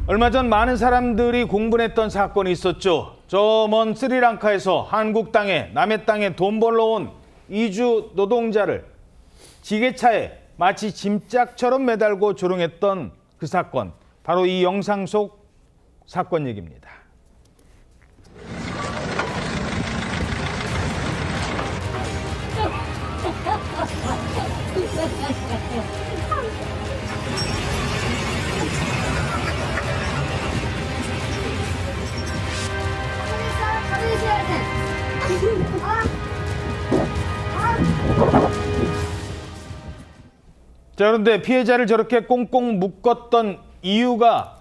얼마 전 많은 사람들이 공분했던 사건이 있었죠. 저 먼 스리랑카에서 한국 땅에 남의 땅에 돈 벌러 온 이주 노동자를 지게차에 마치 짐짝처럼 매달고 조롱했던 그 사건. 바로 이 영상 속 사건 얘기입니다. 자, 그런데 피해자를 저렇게 꽁꽁 묶었던 이유가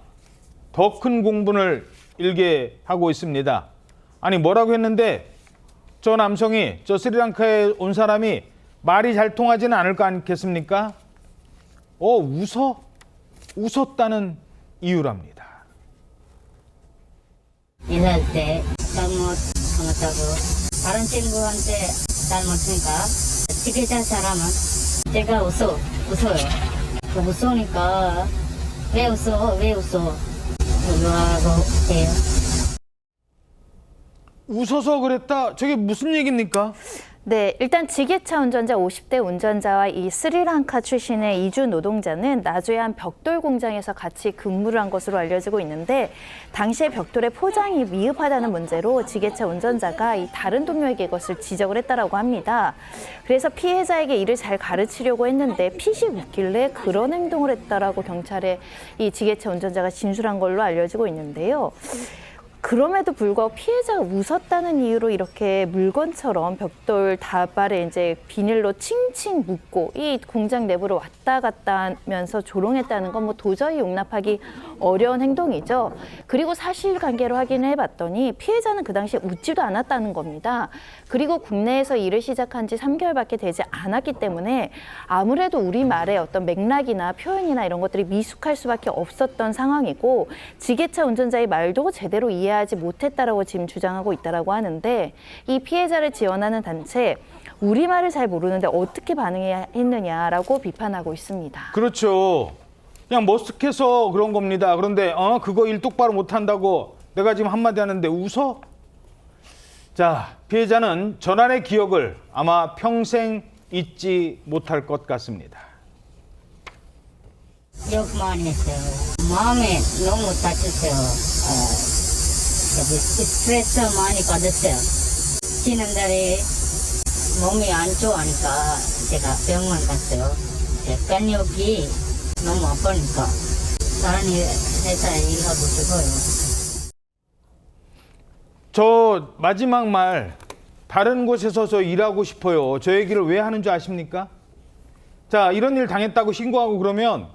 더 큰 공분을 일게 하고 있습니다. 아니, 뭐라고 했는데 저 남성이, 저 스리랑카에 온 사람이 말이 잘 통하지는 않을 거 아니겠습니까? 웃었다는 이유랍니다. 인사할 때 잘못하고 다른 친구한테 잘못하니까 지게차 사람은 제가 웃어요. 웃으니까 왜 웃어? 뭐라고 해요? 웃어서 그랬다? 저게 무슨 얘기입니까? 네, 일단 지게차 운전자 50대 운전자와 이 스리랑카 출신의 이주 노동자는 나주의 벽돌 공장에서 같이 근무를 한 것으로 알려지고 있는데, 당시에 벽돌의 포장이 미흡하다는 문제로 지게차 운전자가 이 다른 동료에게 이것을 지적을 했다라고 합니다. 그래서 피해자에게 이를 잘 가르치려고 했는데 핏이 웃길래 그런 행동을 했다라고 경찰에 이 지게차 운전자가 진술한 걸로 알려지고 있는데요. 그럼에도 불구하고 피해자가 웃었다는 이유로 이렇게 물건처럼 벽돌 다발에 이제 비닐로 칭칭 묶고 이 공장 내부로 왔다 갔다 하면서 조롱했다는 건 뭐 도저히 용납하기 어려운 행동이죠. 그리고 사실관계로 확인을 해봤더니 피해자는 그 당시에 웃지도 않았다는 겁니다. 그리고 국내에서 일을 시작한 지 3개월밖에 되지 않았기 때문에 아무래도 우리말의 어떤 맥락이나 표현이나 이런 것들이 미숙할 수밖에 없었던 상황이고, 지게차 운전자의 말도 제대로 이해하지 못했다라고 지금 주장하고 있다라고 하는데, 이 피해자를 지원하는 단체 우리말을 잘 모르는데 어떻게 반응했느냐라고 비판하고 있습니다. 그렇죠. 그냥 머쓱해서 그런 겁니다. 그런데 그거 일 똑바로 못한다고 내가 지금 한마디 하는데 웃어? 자, 피해자는 전날의 기억을 아마 평생 잊지 못할 것 같습니다. 욕 많이 했어요. 마음에 너무 다쳤어요. 스트레스 많이 받았어요. 지난 달에 몸이 안 좋아하니까 제가 병원 갔어요. 간욕이 너무 아프니까 다른 회사에 일하고 싶어요. 저 마지막 말, 다른 곳에서 저 일하고 싶어요. 저 얘기를 왜 하는 줄 아십니까? 자, 이런 일 당했다고 신고하고 그러면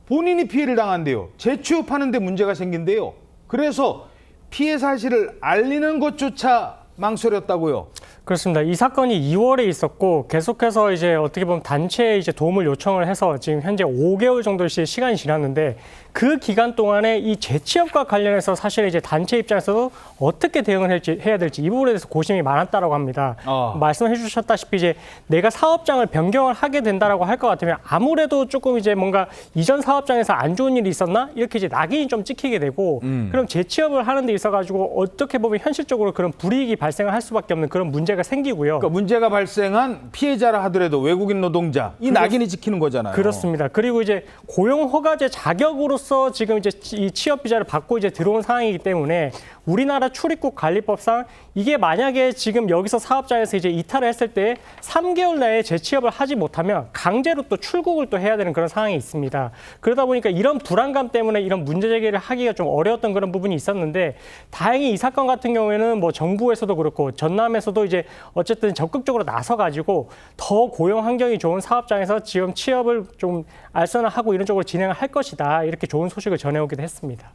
본인이 피해를 당한대요. 재취업하는 데 문제가 생긴대요. 그래서 피해 사실을 알리는 것조차 망설였다고요. 그렇습니다. 이 사건이 2월에 있었고 계속해서 이제 어떻게 보면 단체에 이제 도움을 요청을 해서 지금 현재 5개월 정도의 시간이 지났는데, 그 기간 동안에 이 재취업과 관련해서 사실 이제 단체 입장에서도 어떻게 대응을 해야 될지 이 부분에 대해서 고심이 많았다라고 합니다. 말씀해 주셨다시피 이제 내가 사업장을 변경을 하게 된다라고 할 것 같으면 아무래도 조금 이제 뭔가 이전 사업장에서 안 좋은 일이 있었나? 이렇게 이제 낙인이 좀 찍히게 되고, 그럼 재취업을 하는 데 있어가지고 어떻게 보면 현실적으로 그런 불이익이 발생을 할 수밖에 없는 그런 문제가 생기고요. 그러니까 문제가 발생한 피해자라 하더라도 외국인 노동자, 이 낙인이 찍히는 거잖아요. 그렇습니다. 그리고 이제 고용 허가제 자격으로서 지금 이제 이 취업 비자를 받고 이제 들어온 상황이기 때문에 우리나라 출입국 관리법상 이게 만약에 지금 여기서 사업장에서 이제 이탈을 했을 때 3개월 내에 재취업을 하지 못하면 강제로 또 출국을 또 해야 되는 그런 상황이 있습니다. 그러다 보니까 이런 불안감 때문에 이런 문제 제기를 하기가 좀 어려웠던 그런 부분이 있었는데, 다행히 이 사건 같은 경우에는 뭐 정부에서도 그렇고 전남에서도 이제 어쨌든 적극적으로 나서가지고 더 고용 환경이 좋은 사업장에서 지금 취업을 좀 알선을 하고 이런 쪽으로 진행을 할 것이다, 이렇게 좋은 소식을 전해오기도 했습니다.